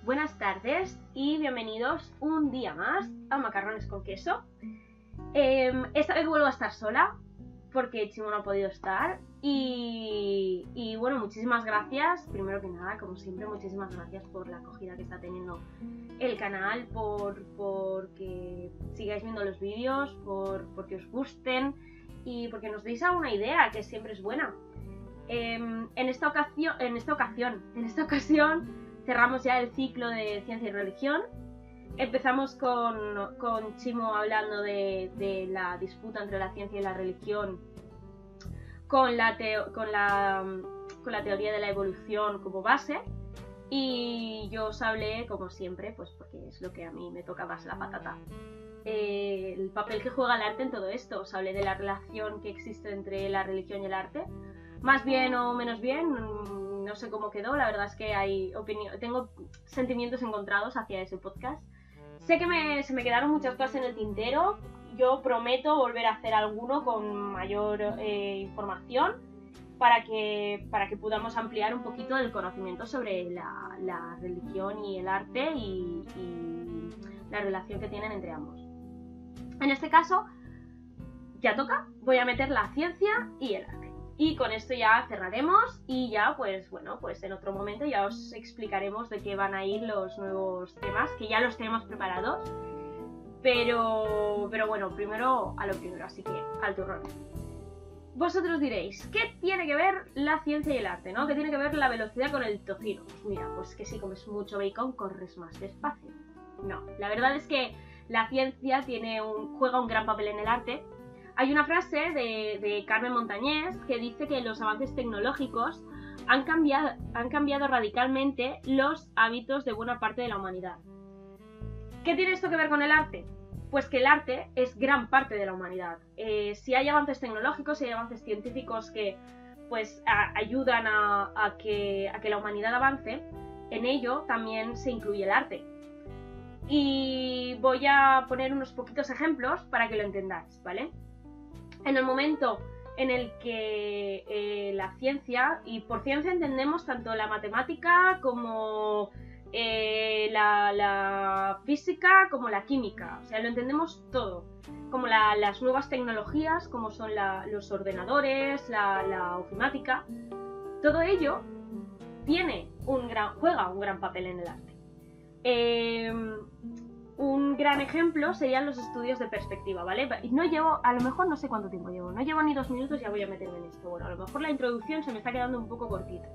Buenas tardes y bienvenidos un día más a Macarrones con Queso. Esta vez vuelvo a estar sola porque Chimo no ha podido estar y bueno, muchísimas gracias, primero que nada, como siempre, muchísimas gracias por la acogida que está teniendo el canal, por que sigáis viendo los vídeos, por que os gusten y porque nos deis alguna idea, que siempre es buena. En esta ocasión cerramos ya el ciclo de Ciencia y Religión. Empezamos con Chimo hablando de la disputa entre la ciencia y la religión, con la teoría de la evolución como base, y yo os hablé, como siempre, pues porque es lo que a mí me toca más la patata, el papel que juega el arte en todo esto. Os hablé de la relación que existe entre la religión y el arte, más bien o menos bien, no sé cómo quedó, la verdad es que tengo sentimientos encontrados hacia ese podcast. Sé que se me quedaron muchas cosas en el tintero, yo prometo volver a hacer alguno con mayor información para que podamos ampliar un poquito el conocimiento sobre la religión y el arte y la relación que tienen entre ambos. En este caso, ya toca, voy a meter la ciencia y el arte. Y con esto ya cerraremos y ya pues bueno, pues en otro momento ya os explicaremos de qué van a ir los nuevos temas, que ya los tenemos preparados. Pero bueno, primero a lo primero, así que al turrón. Vosotros diréis, ¿qué tiene que ver la ciencia y el arte, no? ¿Qué tiene que ver la velocidad con el tocino? Pues mira, pues que si comes mucho bacon corres más despacio. No, la verdad es que la ciencia juega un gran papel en el arte. Hay una frase de Carmen Montañés que dice que los avances tecnológicos han cambiado radicalmente los hábitos de buena parte de la humanidad. ¿Qué tiene esto que ver con el arte? Pues que el arte es gran parte de la humanidad. Si hay avances tecnológicos, si hay avances científicos que pues ayudan a que la humanidad avance, en ello también se incluye el arte. Y voy a poner unos poquitos ejemplos para que lo entendáis, ¿vale? En el momento en el que la ciencia, y por ciencia entendemos tanto la matemática como la física como la química, o sea, lo entendemos todo, como las nuevas tecnologías, como son los ordenadores, la ofimática, todo ello juega un gran papel en el arte. Un gran ejemplo serían los estudios de perspectiva, ¿vale? No llevo, a lo mejor no sé cuánto tiempo llevo, no llevo ni 2 minutos, ya voy a meterme en esto. Bueno, a lo mejor la introducción se me está quedando un poco cortita,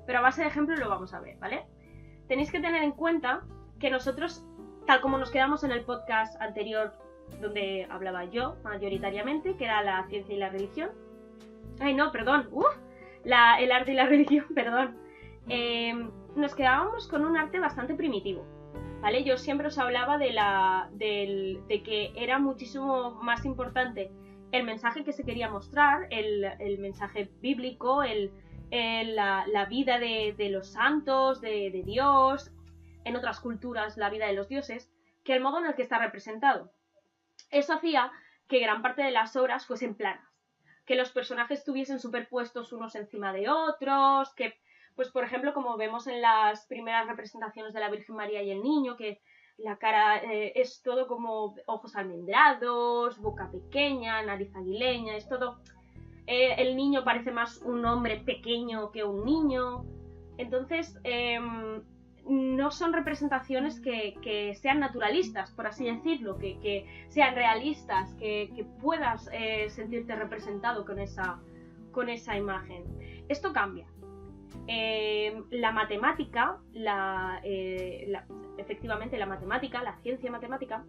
pero a base de ejemplo lo vamos a ver, ¿vale? Tenéis que tener en cuenta que nosotros, tal como nos quedamos en el podcast anterior donde hablaba yo mayoritariamente, que era la ciencia y la religión, el arte y la religión, perdón, nos quedábamos con un arte bastante primitivo, ¿vale? Yo siempre os hablaba de que era muchísimo más importante el mensaje que se quería mostrar, el mensaje bíblico, la vida de los santos, de Dios, en otras culturas la vida de los dioses, que el modo en el que está representado. Eso hacía que gran parte de las obras fuesen planas, que los personajes estuviesen superpuestos unos encima de otros, que pues por ejemplo, como vemos en las primeras representaciones de la Virgen María y el Niño, que la cara es todo como ojos almendrados, boca pequeña, nariz aguileña, es todo... el niño parece más un hombre pequeño que un niño. Entonces, no son representaciones que sean naturalistas, por así decirlo, que sean realistas, que puedas sentirte representado con esa imagen. Esto cambia. La matemática, efectivamente la matemática, la ciencia matemática,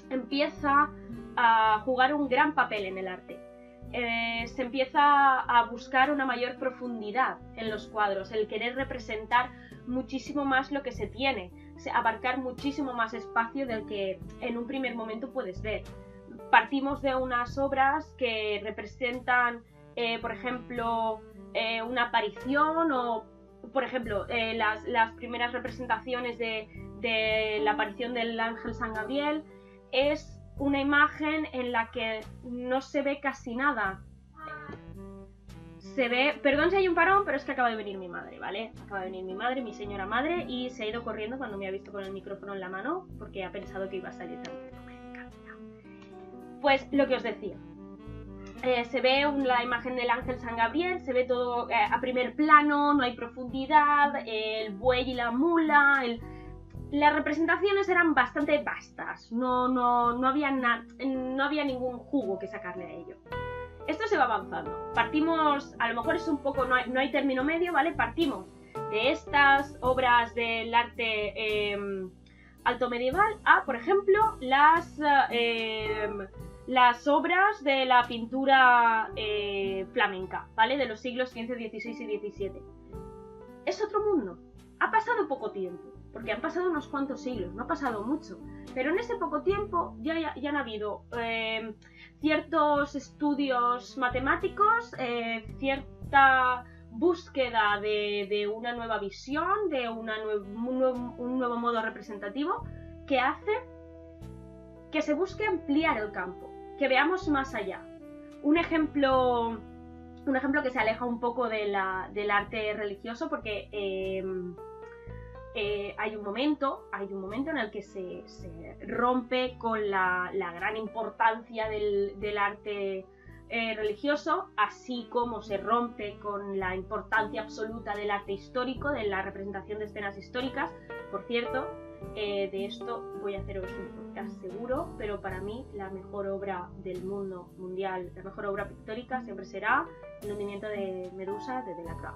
empieza a jugar un gran papel en el arte. Se empieza a buscar una mayor profundidad en los cuadros, el querer representar muchísimo más lo que se tiene, abarcar muchísimo más espacio del que en un primer momento puedes ver. Partimos de unas obras que representan, por ejemplo, una aparición o, por ejemplo, las primeras representaciones de la aparición del ángel San Gabriel es una imagen en la que no se ve casi nada. se ve, perdón si hay un parón, pero es que acaba de venir mi madre, ¿vale? Acaba de venir mi madre, mi señora madre, y se ha ido corriendo cuando me ha visto con el micrófono en la mano, porque ha pensado que iba a salir también. Pues lo que os decía. Se ve la imagen del ángel San Gabriel, se ve todo a primer plano, no hay profundidad, el buey y la mula, las representaciones eran bastante vastas, no había ningún jugo que sacarle a ello. Esto se va avanzando, partimos, a lo mejor es un poco, no hay término medio, ¿vale? Partimos de estas obras del arte alto medieval a, por ejemplo, las obras de la pintura flamenca, ¿vale? De los siglos XV, XVI y XVII. Es otro mundo. Ha pasado poco tiempo, porque han pasado unos cuantos siglos, no ha pasado mucho. Pero en ese poco tiempo ya han habido ciertos estudios matemáticos, cierta búsqueda de una nueva visión, de un nuevo modo representativo que hace que se busque ampliar el campo, que veamos más allá. Un ejemplo que se aleja un poco del arte religioso, porque hay un momento en el que se rompe con la gran importancia del arte religioso, así como se rompe con la importancia absoluta del arte histórico, de la representación de escenas históricas. Por cierto, de esto voy a haceros un podcast seguro, pero para mí la mejor obra del mundo mundial, la mejor obra pictórica siempre será El hundimiento de Medusa de Delacroix.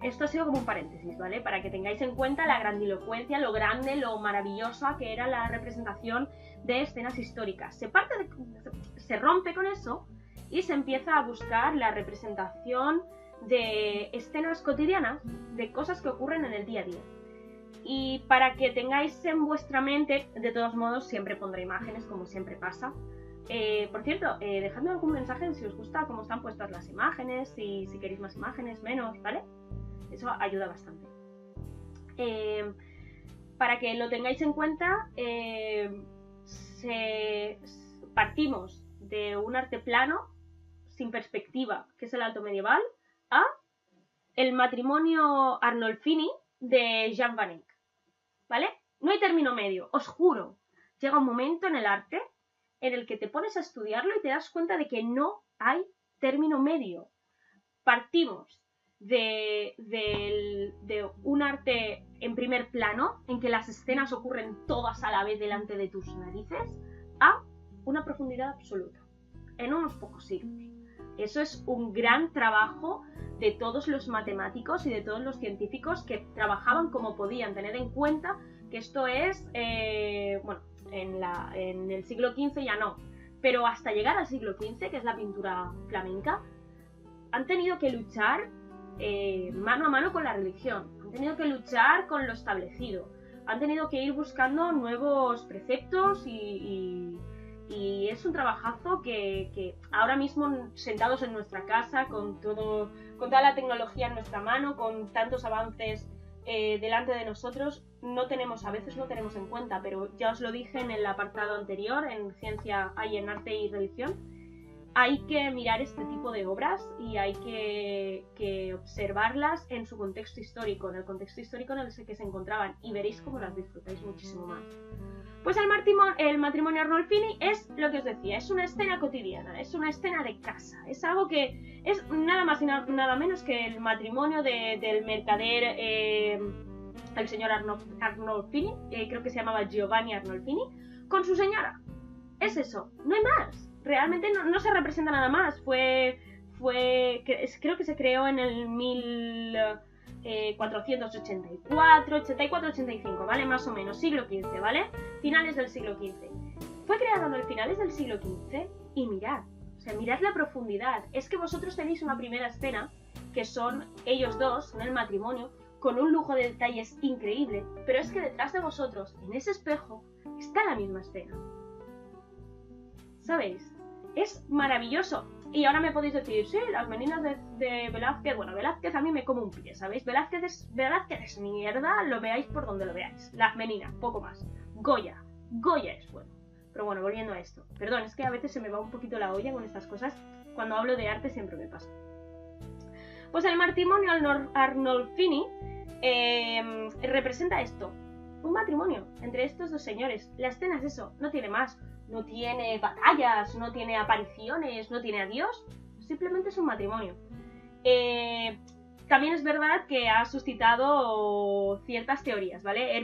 Esto ha sido como un paréntesis, ¿vale? Para que tengáis en cuenta la grandilocuencia, lo grande, lo maravillosa que era la representación de escenas históricas. Se rompe con eso y se empieza a buscar la representación de escenas cotidianas, de cosas que ocurren en el día a día. Y para que tengáis en vuestra mente, de todos modos siempre pondré imágenes, como siempre pasa. Por cierto, dejadme algún mensaje si os gusta cómo están puestas las imágenes, si queréis más imágenes, menos, ¿vale? Eso ayuda bastante. Para que lo tengáis en cuenta, partimos de un arte plano, sin perspectiva, que es el alto medieval, a el matrimonio Arnolfini de Jan van Eyck, ¿vale? No hay término medio, os juro. Llega un momento en el arte en el que te pones a estudiarlo y te das cuenta de que no hay término medio. Partimos de un arte en primer plano, en que las escenas ocurren todas a la vez delante de tus narices, a una profundidad absoluta, en unos pocos siglos. Eso es un gran trabajo de todos los matemáticos y de todos los científicos que trabajaban como podían, tener en cuenta que esto es, en el siglo XV ya no, pero hasta llegar al siglo XV, que es la pintura flamenca, han tenido que luchar mano a mano con la religión, han tenido que luchar con lo establecido, han tenido que ir buscando nuevos preceptos y es un trabajazo que ahora mismo, sentados en nuestra casa, con toda la tecnología en nuestra mano, con tantos avances delante de nosotros, a veces no tenemos en cuenta, pero ya os lo dije en el apartado anterior, en Ciencia hay en Arte y Religión. Hay que mirar este tipo de obras y hay que observarlas en su contexto histórico, en el contexto histórico en el que se encontraban, y veréis cómo las disfrutáis muchísimo más. Pues el matrimonio Arnolfini es lo que os decía, es una escena cotidiana, es una escena de casa, es algo que es nada más y nada menos que el matrimonio del mercader, el señor Arnolfini, creo que se llamaba Giovanni Arnolfini, con su señora. Es eso, no hay más. Realmente no se representa nada más. Creo que se creó en el 8485, ¿vale? Más o menos, siglo XV, ¿vale? Finales del siglo XV. Fue creado en los finales del siglo XV y mirad la profundidad. Es que vosotros tenéis una primera escena, que son ellos dos, son el matrimonio, con un lujo de detalles increíble, pero es que detrás de vosotros, en ese espejo, está la misma escena. ¿Sabéis? Es maravilloso. Y ahora me podéis decir, sí, las meninas de Velázquez. Bueno, Velázquez a mí me come un pie, ¿sabéis? Velázquez es mierda, lo veáis por donde lo veáis. Las meninas, poco más. Goya es bueno. Pero bueno, volviendo a esto. Perdón, es que a veces se me va un poquito la olla con estas cosas. Cuando hablo de arte siempre me pasa. Pues el matrimonio Arnolfini representa esto, un matrimonio entre estos dos señores. La escena es eso, no tiene más, no tiene batallas, no tiene apariciones, no tiene adiós, simplemente es un matrimonio. También es verdad que ha suscitado ciertas teorías, ¿vale?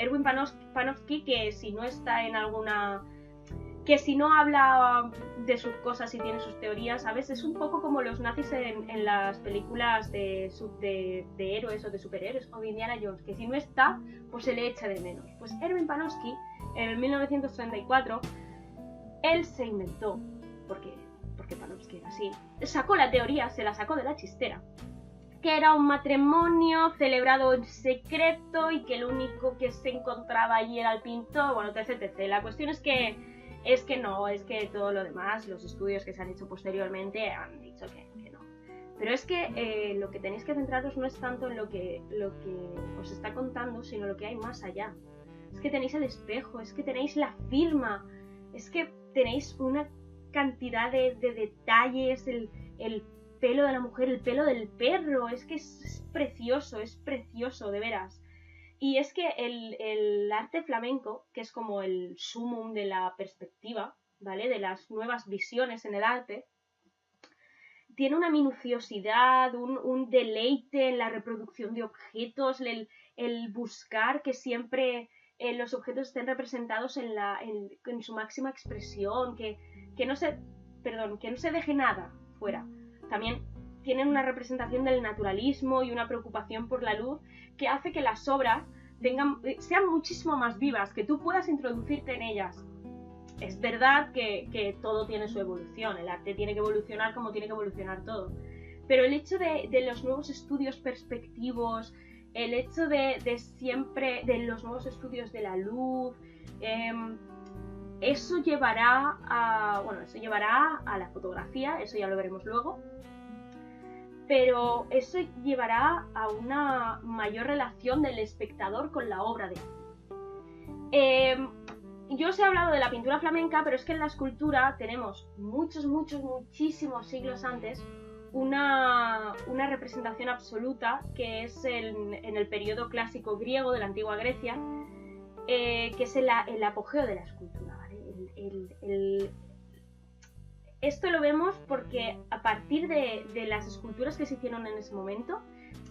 Erwin Panofsky, que si no está en alguna... que si no habla de sus cosas y tiene sus teorías, ¿sabes? Es un poco como los nazis en las películas de héroes o de superhéroes, o de Indiana Jones, que si no está, pues se le echa de menos. Pues Erwin Panofsky, en 1934, él se inventó, porque Panofsky era así, sacó la teoría, se la sacó de la chistera, que era un matrimonio celebrado en secreto y que el único que se encontraba allí era el pintor, bueno, etc. La cuestión es que no, es que todo lo demás, los estudios que se han hecho posteriormente han dicho que no. Pero es que lo que tenéis que centraros no es tanto en lo que os está contando, sino lo que hay más allá. Es que tenéis el espejo, es que tenéis la firma, es que tenéis una cantidad de detalles, el pelo de la mujer, el pelo del perro, es que es precioso, de veras. Y es que el arte flamenco, que es como el sumum de la perspectiva, ¿vale? De las nuevas visiones en el arte, tiene una minuciosidad, un deleite en la reproducción de objetos, el buscar que siempre los objetos estén representados en su máxima expresión, que no se deje nada fuera. También tienen una representación del naturalismo y una preocupación por la luz que hace que las obras sean muchísimo más vivas, que tú puedas introducirte en ellas. Es verdad que todo tiene su evolución, el arte tiene que evolucionar como tiene que evolucionar todo, pero el hecho de los nuevos estudios perspectivos, el hecho de los nuevos estudios de la luz, eso llevará a la fotografía, eso ya lo veremos luego, pero eso llevará a una mayor relación del espectador con la obra de arte. Yo os he hablado de la pintura flamenca, pero es que en la escultura tenemos muchísimos siglos antes una representación absoluta que es en el periodo clásico griego de la antigua Grecia, que es el apogeo de la escultura, ¿vale? Esto lo vemos porque a partir de las esculturas que se hicieron en ese momento,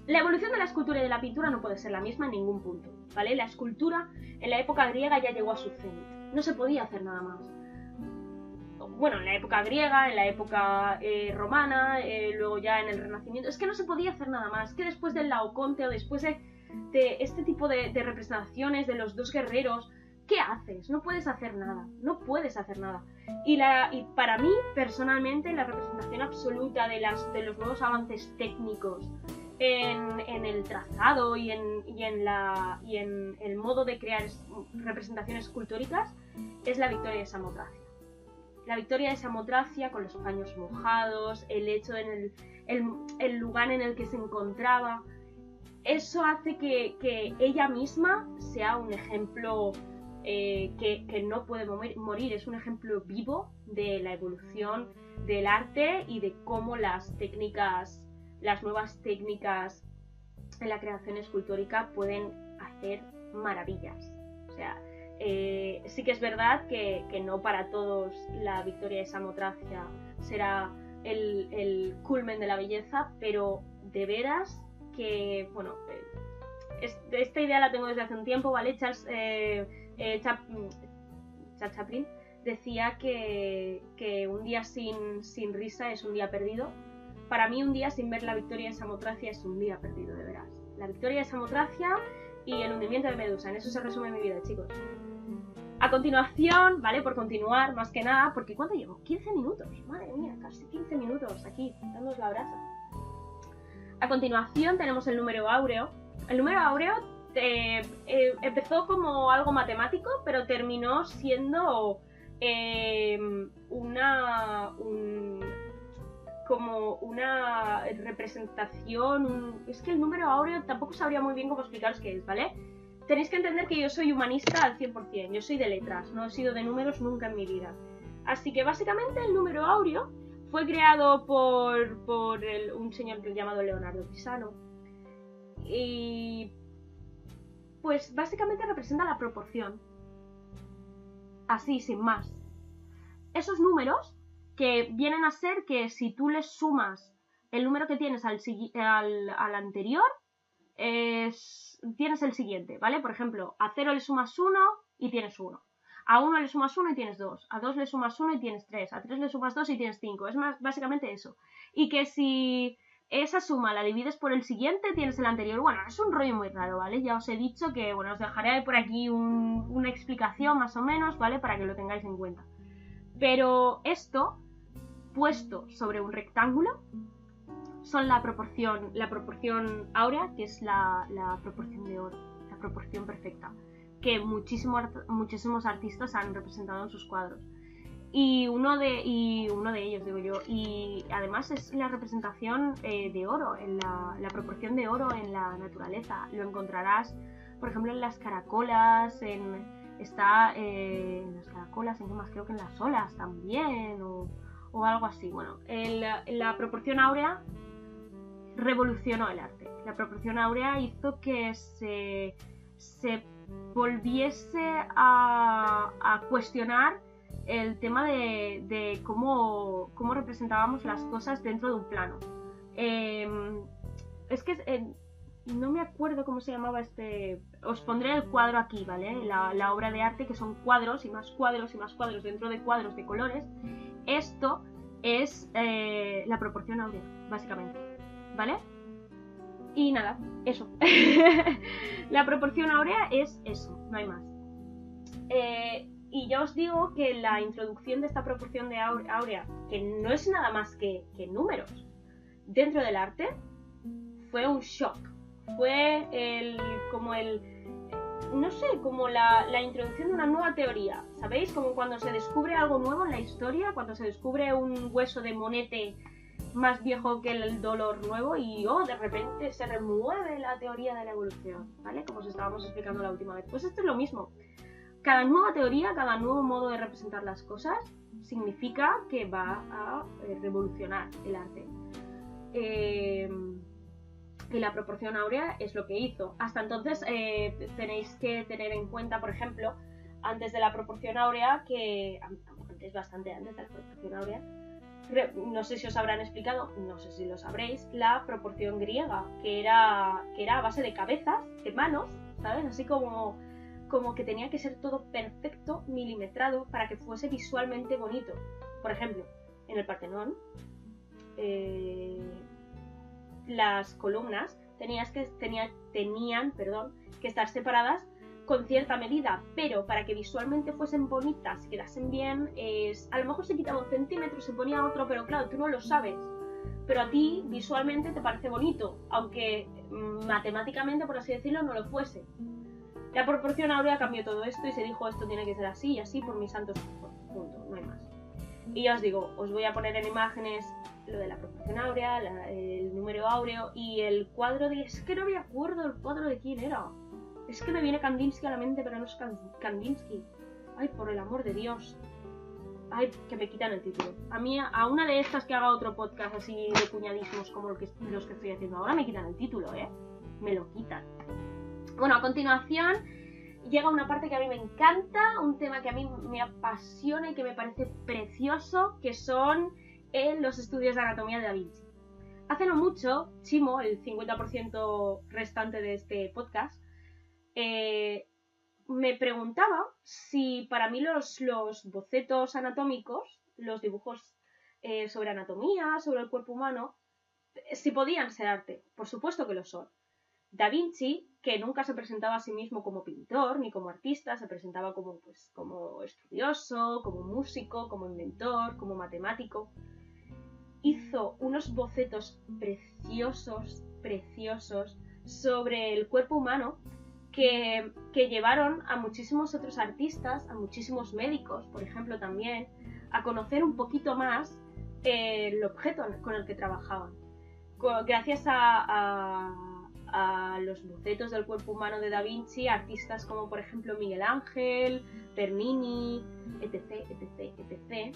la evolución de la escultura y de la pintura no puede ser la misma en ningún punto, ¿vale? La escultura en la época griega ya llegó a su cenit, no se podía hacer nada más. Bueno, en la época griega, en la época romana, luego ya en el Renacimiento, es que no se podía hacer nada más, es que después del Laoconte o después de este tipo de representaciones de los dos guerreros, ¿qué haces? No puedes hacer nada. Y para mí, personalmente, la representación absoluta de los nuevos avances técnicos en el trazado y en el modo de crear representaciones escultóricas es la Victoria de Samotracia. La Victoria de Samotracia con los paños mojados, el hecho en el lugar en el que se encontraba, eso hace que ella misma sea un ejemplo que no puede morir, es un ejemplo vivo de la evolución del arte y de cómo las nuevas técnicas en la creación escultórica pueden hacer maravillas. O sea, sí que es verdad que no para todos la Victoria de Samotracia será el culmen de la belleza, pero de veras que, bueno, esta idea la tengo desde hace un tiempo, ¿vale? Charles Chaplin decía que un día sin risa es un día perdido. Para mí un día sin ver la Victoria de Samotracia es un día perdido, de veras. La Victoria de Samotracia y el hundimiento de Medusa, en eso se resume mi vida, chicos. A continuación, ¿vale? Por continuar, más que nada, porque ¿cuánto llevo? 15 minutos, madre mía, casi 15 minutos aquí, dándonos la brasa. A continuación tenemos el número áureo. El número áureo empezó como algo matemático, pero terminó siendo como una representación. Es que el número áureo tampoco sabría muy bien cómo explicaros qué es, ¿vale? Tenéis que entender que yo soy humanista al 100%, yo soy de letras, no he sido de números nunca en mi vida. Así que básicamente el número áureo Fue creado por un señor llamado Leonardo Pisano. Y pues básicamente representa la proporción. Así, sin más. Esos números que vienen a ser que si tú les sumas el número que tienes al anterior, tienes el siguiente, ¿vale? Por ejemplo, a 0 le sumas 1 y tienes 1. A 1 le sumas 1 y tienes 2. A 2 le sumas 1 y tienes 3. A 3 le sumas 2 y tienes 5. Es básicamente eso. Y que si esa suma la divides por el siguiente, tienes el anterior. Bueno, es un rollo muy raro, ¿vale? Ya os he dicho que, bueno, os dejaré por aquí una explicación más o menos, ¿vale? Para que lo tengáis en cuenta. Pero esto, puesto sobre un rectángulo, son la proporción áurea, que es la proporción de oro, la proporción perfecta, que muchísimos artistas han representado en sus cuadros. Y uno de ellos, digo yo, y además es la representación de oro, en la proporción de oro en la naturaleza. Lo encontrarás, por ejemplo, en las caracolas, en las caracolas, en qué más, creo que en las olas también, o algo así. Bueno, la proporción áurea revolucionó el arte. La proporción áurea hizo que se volviese a cuestionar el tema de cómo representábamos las cosas dentro de un plano. Es que no me acuerdo cómo se llamaba os pondré el cuadro aquí, ¿vale? La obra de arte, que son cuadros y más cuadros y más cuadros dentro de cuadros de colores. Esto es la proporción áurea, básicamente, ¿vale? Y nada, eso. La proporción áurea es eso, no hay más. Y ya os digo que la introducción de esta proporción de áurea, que no es nada más que números, dentro del arte, fue un shock. Fue como la introducción de una nueva teoría, ¿sabéis? Como cuando se descubre algo nuevo en la historia, cuando se descubre un hueso de monete más viejo que el dolor nuevo y de repente se remueve la teoría de la evolución, ¿vale? Como os estábamos explicando la última vez. Pues esto es lo mismo. Cada nueva teoría, cada nuevo modo de representar las cosas significa que va a revolucionar el arte. Y la proporción áurea es lo que hizo. Hasta entonces tenéis que tener en cuenta, por ejemplo, antes de la proporción áurea, bastante antes de la proporción áurea, no sé si os habrán explicado, no sé si lo sabréis, la proporción griega, que era a base de cabezas, de manos, ¿sabes? Así como que tenía que ser todo perfecto, milimetrado, para que fuese visualmente bonito. Por ejemplo, en el Partenón, las columnas tenían que estar separadas con cierta medida, pero para que visualmente fuesen bonitas y quedasen bien, a lo mejor se quitaba 1 centímetro, se ponía otro, pero claro, tú no lo sabes. Pero a ti visualmente te parece bonito, aunque matemáticamente, por así decirlo, no lo fuese. La proporción áurea cambió todo esto y se dijo esto tiene que ser así y así por mis santos punto, no hay más. Y ya os digo, os voy a poner en imágenes lo de la proporción áurea, el número áureo y el cuadro es que no me acuerdo el cuadro de quién era. Es que me viene Kandinsky a la mente, pero no es Kandinsky. Ay, por el amor de Dios. Ay, que me quitan el título. A una de estas que haga otro podcast así de cuñadismos como los que estoy haciendo ahora, me quitan el título, Me lo quitan. Bueno, a continuación llega una parte que a mí me encanta, un tema que a mí me apasiona y que me parece precioso, que son los estudios de anatomía de Da Vinci. Hace no mucho, Chimo, el 50% restante de este podcast, me preguntaba si para mí los bocetos anatómicos, los dibujos sobre anatomía, sobre el cuerpo humano, si podían ser arte. Por supuesto que lo son. Da Vinci, que nunca se presentaba a sí mismo como pintor ni como artista, se presentaba como estudioso, como músico, como inventor, como matemático, hizo unos bocetos preciosos sobre el cuerpo humano que llevaron a muchísimos otros artistas, a muchísimos médicos, por ejemplo, también, a conocer un poquito más el objeto con el que trabajaban. Gracias a los bocetos del cuerpo humano de Da Vinci, artistas como por ejemplo Miguel Ángel, Bernini, etc.,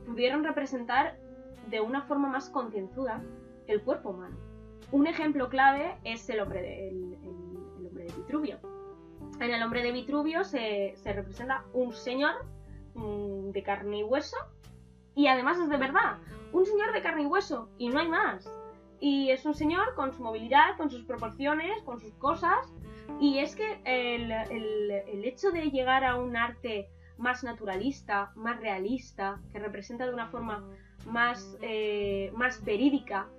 pudieron representar de una forma más concienzuda el cuerpo humano. Un ejemplo clave es el hombre de Vitruvio. En el hombre de Vitruvio se representa un señor de carne y hueso, y además es de verdad, un señor de carne y hueso, y no hay más. Y es un señor con su movilidad, con sus proporciones, con sus cosas, y es que el hecho de llegar a un arte más naturalista, más realista, que representa de una forma más verídica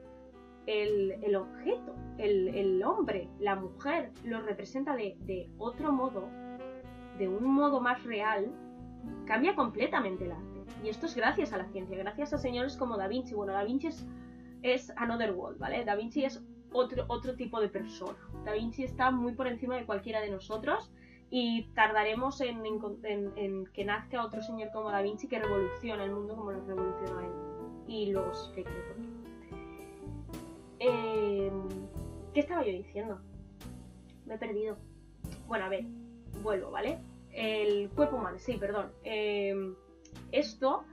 el objeto, el hombre, la mujer, lo representa de otro modo, de un modo más real, cambia completamente el arte. Y esto es gracias a la ciencia, gracias a señores como Da Vinci. Bueno, Da Vinci es another world, ¿vale? Da Vinci es otro tipo de persona. Da Vinci está muy por encima de cualquiera de nosotros, y tardaremos en que nazca otro señor como Da Vinci que revolucione el mundo como lo revolucionó él. Y luego os explicaré por qué. ¿Qué estaba yo diciendo? Me he perdido. Bueno, a ver, vuelvo, ¿vale? El cuerpo humano, sí, perdón. Esto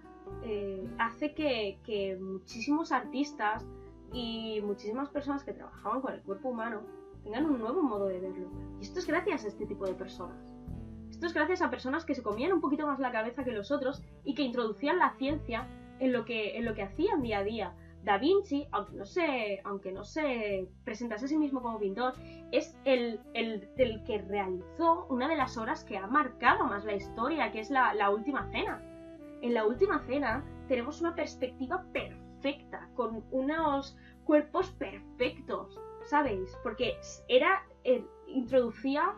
hace que muchísimos artistas y muchísimas personas que trabajaban con el cuerpo humano tengan un nuevo modo de verlo. Y esto es gracias a este tipo de personas. Esto es gracias a personas que se comían un poquito más la cabeza que los otros y que introducían la ciencia en lo que hacían día a día. Da Vinci, aunque no se presentase a sí mismo como pintor, es el que realizó una de las obras que ha marcado más la historia, que es la Última Cena. En la Última Cena tenemos una perspectiva perfecta, con unos cuerpos perfectos, ¿sabéis? Porque introducía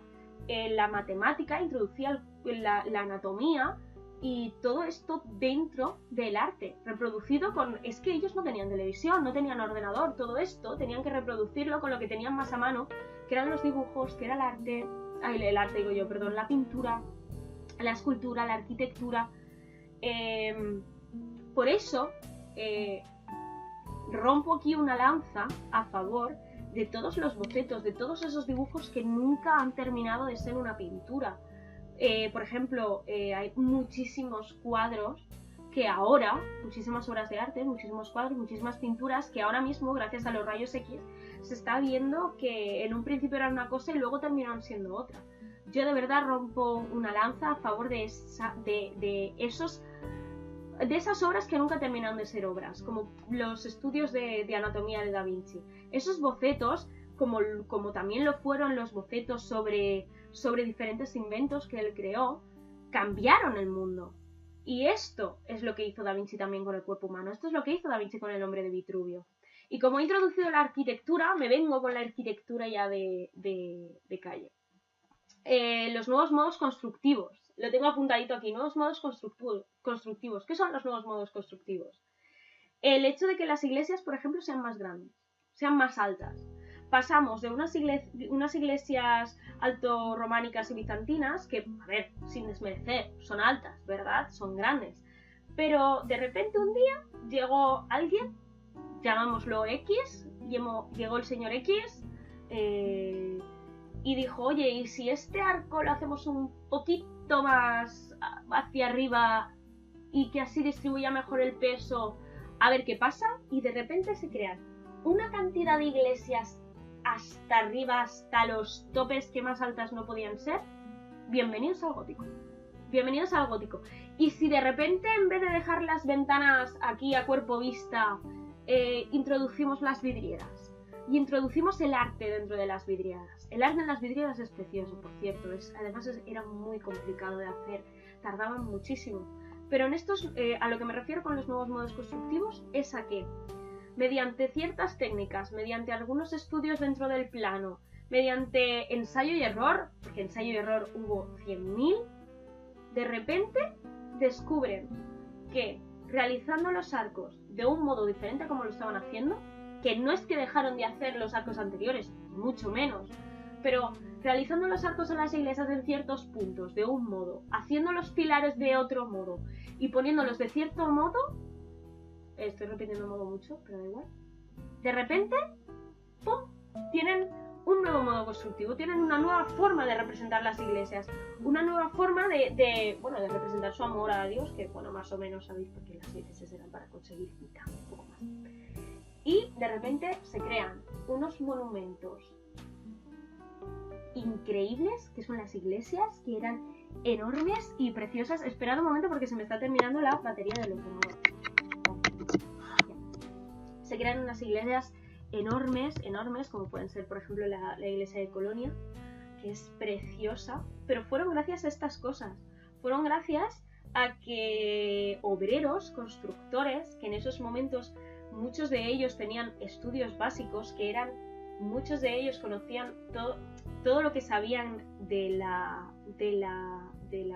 la matemática, introducía la anatomía, y todo esto dentro del arte, reproducido con... Es que ellos no tenían televisión, no tenían ordenador, todo esto tenían que reproducirlo con lo que tenían más a mano, que eran los dibujos, que era la pintura, la escultura, la arquitectura. Por eso rompo aquí una lanza a favor de todos los bocetos, de todos esos dibujos que nunca han terminado de ser una pintura. Por ejemplo, hay muchísimos cuadros que ahora, muchísimas obras de arte, muchísimos cuadros, muchísimas pinturas que ahora mismo, gracias a los rayos X, se está viendo que en un principio eran una cosa y luego terminaron siendo otra. Yo de verdad rompo una lanza a favor de esas obras que nunca terminaron de ser obras, como los estudios de anatomía de Da Vinci. Esos bocetos, como también lo fueron los bocetos sobre diferentes inventos que él creó, cambiaron el mundo. Y esto es lo que hizo Da Vinci también con el cuerpo humano. Esto es lo que hizo Da Vinci con el hombre de Vitruvio. Y como he introducido la arquitectura, me vengo con la arquitectura ya de calle. Los nuevos modos constructivos. Lo tengo apuntadito aquí. Nuevos modos constructivos. ¿Qué son los nuevos modos constructivos? El hecho de que las iglesias, por ejemplo, sean más grandes, sean más altas. Pasamos de unas iglesias alto-románicas y bizantinas, que, a ver, sin desmerecer, son altas, ¿verdad? Son grandes. Pero de repente un día llegó alguien, llamámoslo X, llegó el señor X, y dijo, oye, ¿y si este arco lo hacemos un poquito más hacia arriba y que así distribuya mejor el peso? A ver qué pasa. Y de repente se crean una cantidad de iglesias hasta arriba, hasta los topes que más altas no podían ser. Bienvenidos al gótico. Bienvenidos al gótico. Y si de repente, en vez de dejar las ventanas aquí a cuerpo vista, introducimos las vidrieras y introducimos el arte dentro de las vidrieras. El arte en las vidrieras es precioso, por cierto. Además era muy complicado de hacer, tardaban muchísimo. Pero en estos, a lo que me refiero con los nuevos modos constructivos es a que, mediante ciertas técnicas, mediante algunos estudios dentro del plano, mediante ensayo y error, porque ensayo y error hubo 100.000, de repente descubren que realizando los arcos de un modo diferente a como lo estaban haciendo, que no es que dejaron de hacer los arcos anteriores, mucho menos, pero realizando los arcos en las iglesias en ciertos puntos de un modo, haciendo los pilares de otro modo y poniéndolos de cierto modo, estoy repitiendo modo mucho, pero da igual, de repente, ¡pum!, tienen un nuevo modo constructivo, tienen una nueva forma de representar las iglesias, una nueva forma de representar su amor a Dios, que bueno, más o menos sabéis porque las iglesias eran para conseguir cita, un poco más. Y de repente se crean unos monumentos increíbles, que son las iglesias, que eran enormes y preciosas. Esperad un momento porque se me está terminando la batería del ordenador. Se crean unas iglesias enormes, como pueden ser, por ejemplo, la iglesia de Colonia, que es preciosa, pero fueron gracias a estas cosas. Fueron gracias a que obreros, constructores, que en esos momentos muchos de ellos tenían estudios básicos, muchos de ellos conocían todo lo que sabían de la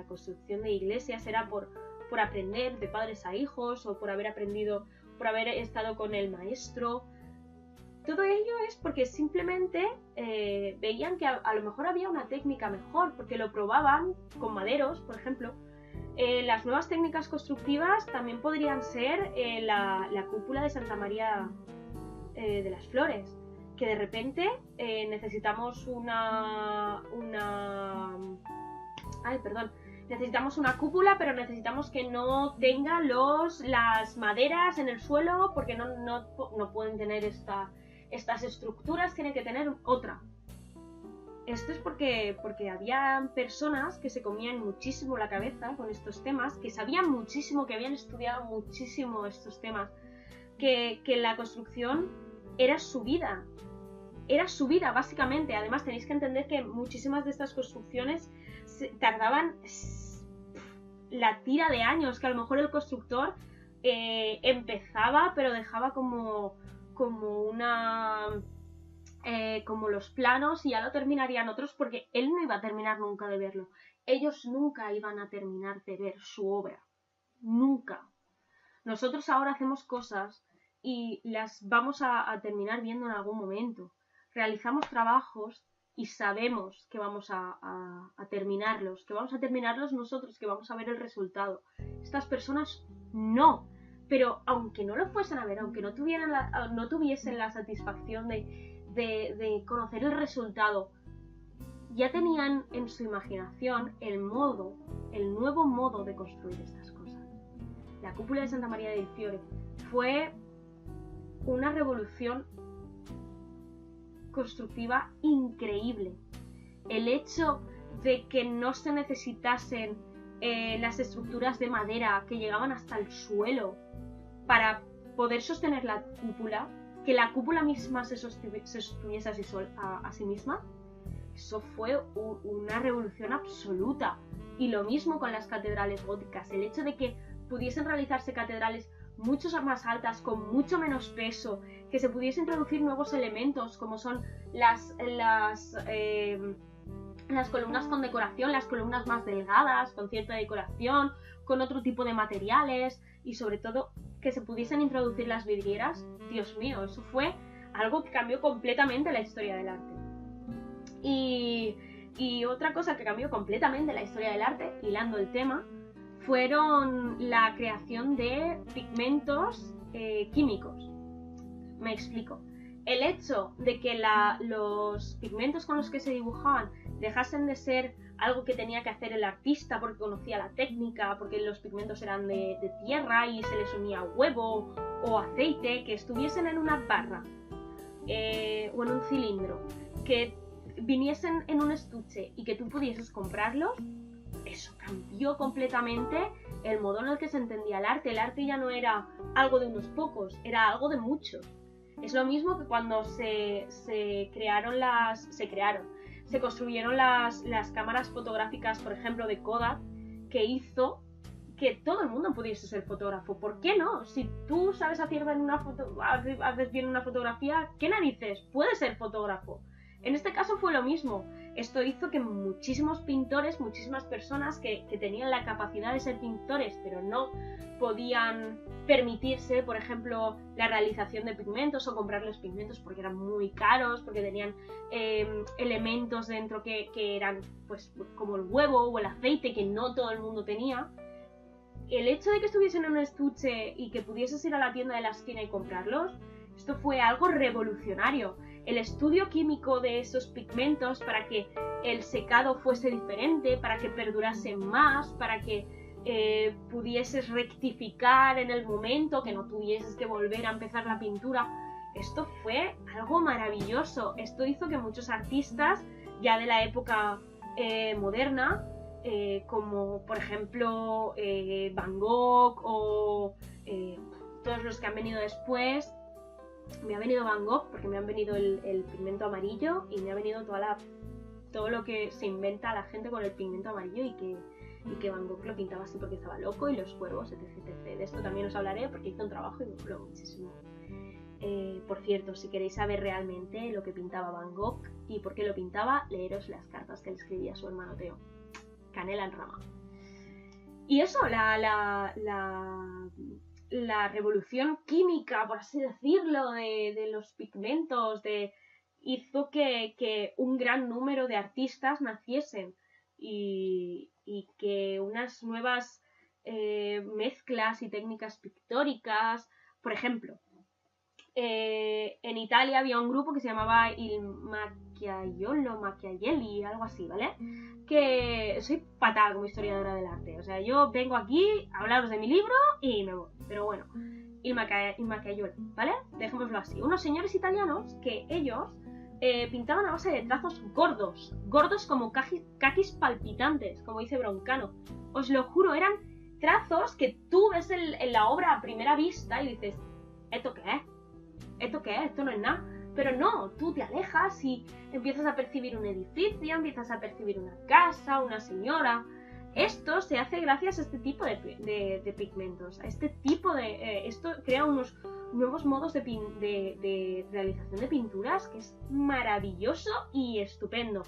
construcción de iglesias, era por aprender de padres a hijos, o por haber aprendido, por haber estado con el maestro. Todo ello es porque simplemente veían que a lo mejor había una técnica mejor, porque lo probaban con maderos, por ejemplo. Las nuevas técnicas constructivas también podrían ser la cúpula de Santa María de las Flores, que de repente necesitamos necesitamos una cúpula, pero necesitamos que no tenga las maderas en el suelo, porque no pueden tener estas estructuras, tienen que tener otra. Esto es porque había personas que se comían muchísimo la cabeza con estos temas, que sabían muchísimo, que habían estudiado muchísimo estos temas, que la construcción era su vida básicamente. Además tenéis que entender que muchísimas de estas construcciones tardaban la tira de años, que a lo mejor el constructor empezaba, pero dejaba como los planos, y ya lo terminarían otros, porque él no iba a terminar nunca de verlo. Ellos nunca iban a terminar de ver su obra. Nunca. Nosotros ahora hacemos cosas y las vamos a terminar viendo en algún momento. Realizamos trabajos y sabemos que vamos a terminarlos, nosotros, que vamos a ver el resultado. Estas personas no. Pero aunque no lo fuesen a ver, aunque no tuviesen la satisfacción de conocer el resultado, ya tenían en su imaginación el nuevo modo de construir estas cosas. La cúpula de Santa María del Fiore fue una revolución constructiva increíble. El hecho de que no se necesitasen las estructuras de madera que llegaban hasta el suelo para poder sostener la cúpula, que la cúpula misma se sostuviese a sí misma, eso fue una revolución absoluta. Y lo mismo con las catedrales góticas, el hecho de que pudiesen realizarse catedrales mucho más altas, con mucho menos peso, que se pudiesen introducir nuevos elementos como son las columnas con decoración, las columnas más delgadas, con cierta decoración, con otro tipo de materiales, y sobre todo que se pudiesen introducir las vidrieras. Dios mío, eso fue algo que cambió completamente la historia del arte. Y otra cosa que cambió completamente la historia del arte, hilando el tema, fueron la creación de pigmentos químicos. Me explico. El hecho de que los pigmentos con los que se dibujaban dejasen de ser algo que tenía que hacer el artista porque conocía la técnica, porque los pigmentos eran de tierra y se les unía huevo o aceite, que estuviesen en una barra o en un cilindro, que viniesen en un estuche y que tú pudieses comprarlos, eso cambió completamente el modo en el que se entendía el arte. El arte ya no era algo de unos pocos, era algo de muchos. Es lo mismo que cuando se construyeron las cámaras fotográficas, por ejemplo, de Kodak, que hizo que todo el mundo pudiese ser fotógrafo. ¿Por qué no? Si tú sabes hacer bien una fotografía, ¿qué narices? Puedes ser fotógrafo. En este caso fue lo mismo. Esto hizo que muchísimos pintores, muchísimas personas que tenían la capacidad de ser pintores, pero no podían permitirse, por ejemplo, la realización de pigmentos o comprar los pigmentos porque eran muy caros, porque tenían elementos dentro que eran pues como el huevo o el aceite, que no todo el mundo tenía. El hecho de que estuviesen en un estuche y que pudieses ir a la tienda de la esquina y comprarlos, esto fue algo revolucionario. el estudio químico de esos pigmentos para que el secado fuese diferente, para que perdurasen más, para que pudieses rectificar en el momento, que no tuvieses que volver a empezar la pintura. Esto fue algo maravilloso. Esto hizo que muchos artistas ya de la época moderna, como por ejemplo Van Gogh o todos los que han venido después. Me ha venido Van Gogh porque me han venido el pigmento amarillo y me ha venido todo lo que se inventa la gente con el pigmento amarillo y que Van Gogh lo pintaba así porque estaba loco, y los cuervos, etc, etc. De esto también os hablaré porque hice un trabajo y me moló muchísimo. Por cierto, si queréis saber realmente lo que pintaba Van Gogh y por qué lo pintaba, leeros las cartas que le escribía a su hermano Theo. Canela en rama. Y eso, la revolución química, por así decirlo, de los pigmentos, hizo que un gran número de artistas naciesen y que unas nuevas mezclas y técnicas pictóricas, por ejemplo, en Italia había un grupo que se llamaba Il Macchiaielli, algo así, ¿vale? Que soy fatal como historiadora del arte, o sea, yo vengo aquí a hablaros de mi libro y me voy, pero bueno, Il Macchiaielli, ¿vale? Dejémoslo así. Unos señores italianos que ellos pintaban a base de trazos gordos como caquis palpitantes, como dice Broncano. Os lo juro, eran trazos que tú ves en la obra a primera vista y dices, ¿esto qué es? ¿Esto qué es? Esto no es nada. Pero no, tú te alejas y empiezas a percibir un edificio, empiezas a percibir una casa, una señora. Esto se hace gracias a este tipo de pigmentos, a este tipo de... esto crea unos nuevos modos de realización de pinturas que es maravilloso y estupendo.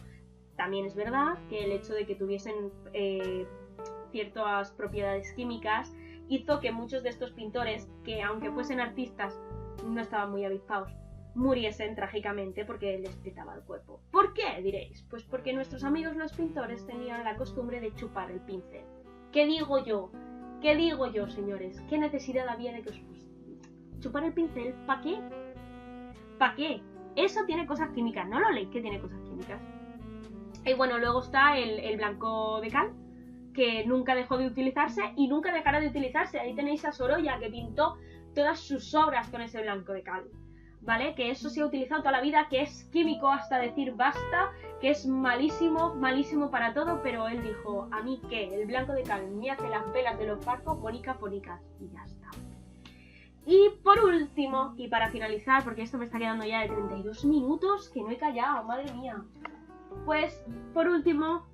También es verdad que el hecho de que tuviesen ciertas propiedades químicas hizo que muchos de estos pintores, que aunque fuesen artistas, no estaban muy avispados, muriesen trágicamente porque les petaba el cuerpo. ¿Por qué, diréis? Pues porque nuestros amigos los pintores tenían la costumbre de chupar el pincel. ¿Qué digo yo? ¿Qué digo yo, señores? ¿Qué necesidad había de que os chupar el pincel? ¿Para qué? ¿Para qué? Eso tiene cosas químicas, no lo leéis que tiene cosas químicas. Y bueno, luego está el blanco de cal, que nunca dejó de utilizarse y nunca dejará de utilizarse. Ahí tenéis a Sorolla, que pintó todas sus obras con ese blanco de cal, ¿vale? Que eso se ha utilizado toda la vida, que es químico hasta decir basta, que es malísimo, malísimo para todo, pero él dijo, ¿a mí qué? El blanco de cal me hace las velas de los barcos bonitas, y ya está. Y por último, y para finalizar, porque esto me está quedando ya de 32 minutos, que no he callado, madre mía. Pues, por último,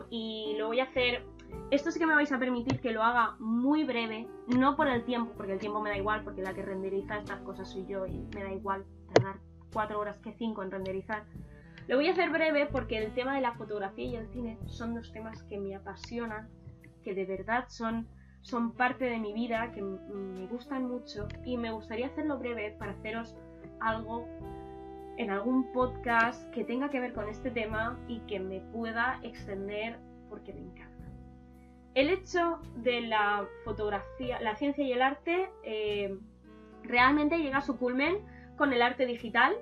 y lo voy a hacer... Esto sí que me vais a permitir que lo haga muy breve, no por el tiempo, porque el tiempo me da igual, porque la que renderiza estas cosas soy yo y me da igual tardar 4 horas que 5 en renderizar. Lo voy a hacer breve porque el tema de la fotografía y el cine son dos temas que me apasionan, que de verdad son parte de mi vida, que me gustan mucho, y me gustaría hacerlo breve para haceros algo en algún podcast que tenga que ver con este tema y que me pueda extender porque me encanta. El hecho de la fotografía, la ciencia y el arte realmente llega a su culmen con el arte digital,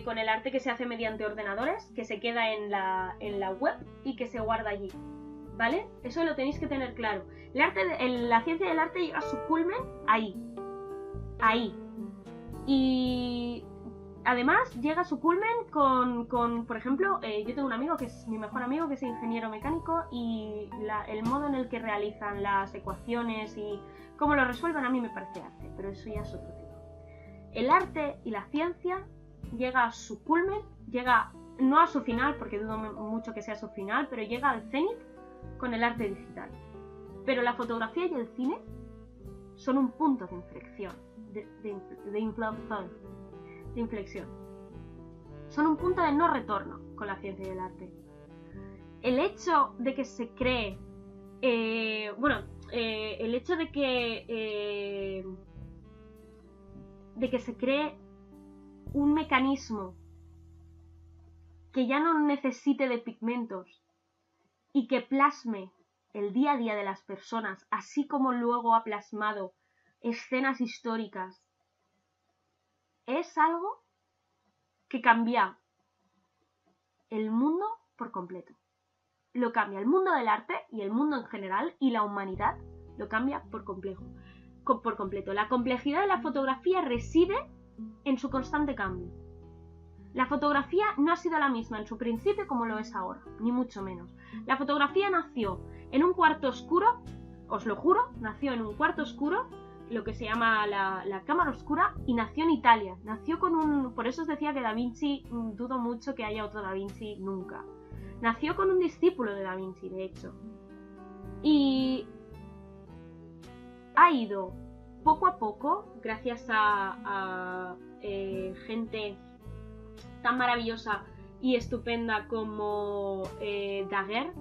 con el arte que se hace mediante ordenadores, que se queda en la web y que se guarda allí, ¿vale? Eso lo tenéis que tener claro. La ciencia y el arte llega a su culmen ahí. Y además llega a su culmen con por ejemplo, yo tengo un amigo que es mi mejor amigo, que es ingeniero mecánico, y el modo en el que realizan las ecuaciones y cómo lo resuelven a mí me parece arte, pero eso ya es otro tema. El arte y la ciencia llega a su culmen, llega no a su final, porque dudo mucho que sea su final, pero llega al cenit con el arte digital. Pero la fotografía y el cine son un punto de inflexión, de inflexión. Son un punto de no retorno con la ciencia y el arte. El hecho de que se cree... el hecho de que se cree un mecanismo que ya no necesite de pigmentos y que plasme el día a día de las personas, así como luego ha plasmado escenas históricas, es algo que cambia el mundo por completo. Lo cambia el mundo del arte y el mundo en general y la humanidad lo cambia por completo. La complejidad de la fotografía reside en su constante cambio. La fotografía no ha sido la misma en su principio como lo es ahora, ni mucho menos. La fotografía nació en un cuarto oscuro, os lo juro, nació en un cuarto oscuro, lo que se llama la cámara oscura, y nació en Italia. Nació con un... Por eso os decía que Da Vinci, dudo mucho que haya otro Da Vinci nunca. Nació con un discípulo de Da Vinci, de hecho. Y ha ido poco a poco, gracias a gente tan maravillosa y estupenda como Daguerre,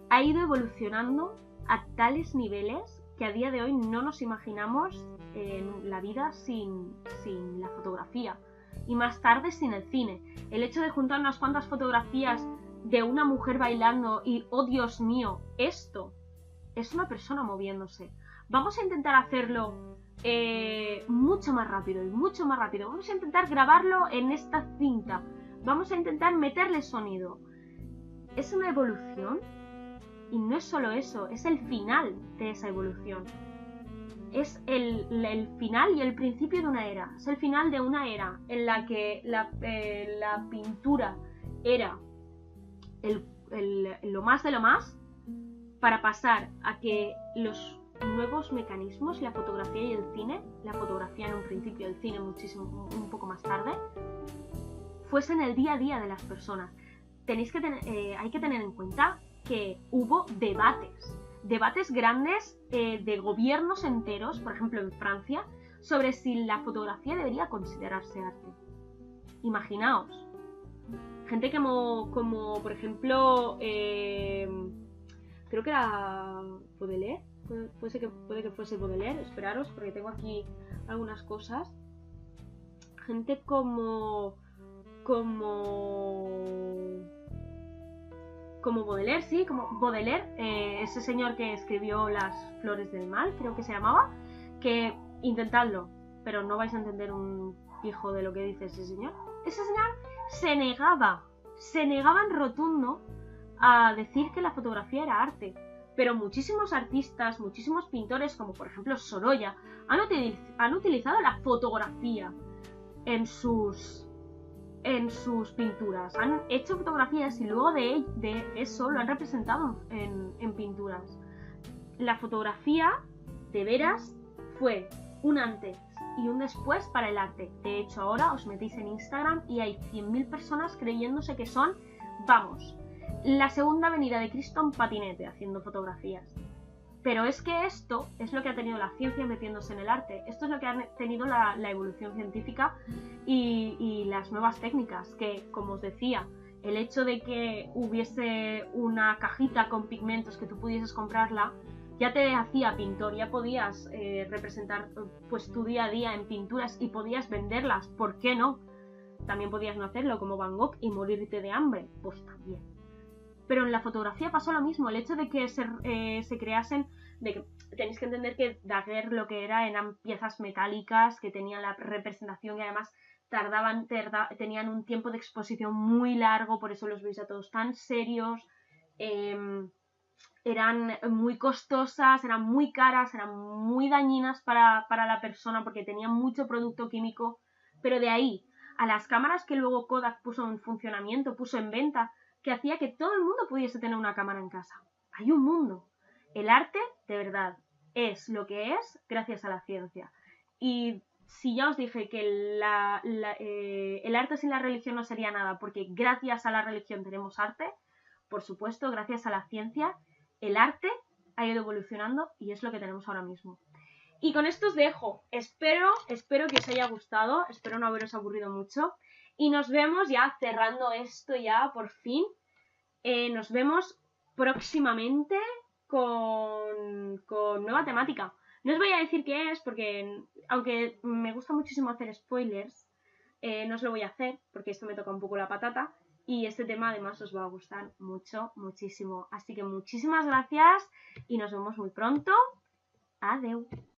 ha ido evolucionando a tales niveles que a día de hoy no nos imaginamos en la vida sin la fotografía. Y más tarde sin el cine. El hecho de juntar unas cuantas fotografías de una mujer bailando y, oh Dios mío, esto es una persona moviéndose. Vamos a intentar hacerlo mucho más rápido y mucho más rápido. Vamos a intentar grabarlo en esta cinta. Vamos a intentar meterle sonido. Es una evolución y no es solo eso, es el final de esa evolución. Es el final y el principio de una era. Es el final de una era en la que la pintura era lo más de lo más, para pasar a que los nuevos mecanismos, la fotografía y el cine, la fotografía en un principio, el cine un poco más tarde, fuesen el día a día de las personas. Hay que tener en cuenta que hubo debates grandes de gobiernos enteros, por ejemplo en Francia, sobre si la fotografía debería considerarse arte. Imaginaos, gente como por ejemplo, creo que era Baudelaire, puede que fuese Baudelaire, esperaros porque tengo aquí algunas cosas. Gente como Baudelaire, sí, como Baudelaire, ese señor que escribió Las Flores del Mal, creo que se llamaba, que intentadlo, pero no vais a entender un pijo de lo que dice ese señor. Ese señor se negaba en rotundo a decir que la fotografía era arte, pero muchísimos artistas, muchísimos pintores, como por ejemplo Sorolla, han utilizado la fotografía en sus pinturas, han hecho fotografías y luego de eso lo han representado en pinturas. La fotografía, de veras, fue un antes y un después para el arte. De hecho, ahora os metéis en Instagram y hay 100.000 personas creyéndose que son, vamos, la segunda venida de Cristo en patinete haciendo fotografías. Pero es que esto es lo que ha tenido la ciencia metiéndose en el arte. Esto es lo que ha tenido la evolución científica y las nuevas técnicas. Que, como os decía, el hecho de que hubiese una cajita con pigmentos que tú pudieses comprarla, ya te hacía pintor, ya podías representar pues tu día a día en pinturas y podías venderlas. ¿Por qué no? También podías no hacerlo como Van Gogh y morirte de hambre. Pues también. Pero en la fotografía pasó lo mismo, el hecho de que se creasen, de que tenéis que entender que Daguerre lo que eran piezas metálicas que tenían la representación y además tenían un tiempo de exposición muy largo, por eso los veis a todos tan serios, eran muy costosas, eran muy caras, eran muy dañinas para la persona porque tenían mucho producto químico, pero de ahí a las cámaras que luego Kodak puso en funcionamiento, puso en venta, que hacía que todo el mundo pudiese tener una cámara en casa. Hay un mundo. El arte, de verdad, es lo que es gracias a la ciencia. Y si ya os dije que el arte sin la religión no sería nada, porque gracias a la religión tenemos arte, por supuesto, gracias a la ciencia, el arte ha ido evolucionando y es lo que tenemos ahora mismo. Y con esto os dejo. Espero que os haya gustado, espero no haberos aburrido mucho. Y nos vemos ya cerrando esto ya por fin. Nos vemos próximamente con nueva temática. No os voy a decir qué es porque aunque me gusta muchísimo hacer spoilers, no os lo voy a hacer porque esto me toca un poco la patata y este tema además os va a gustar muchísimo. Así que muchísimas gracias y nos vemos muy pronto. Adeu.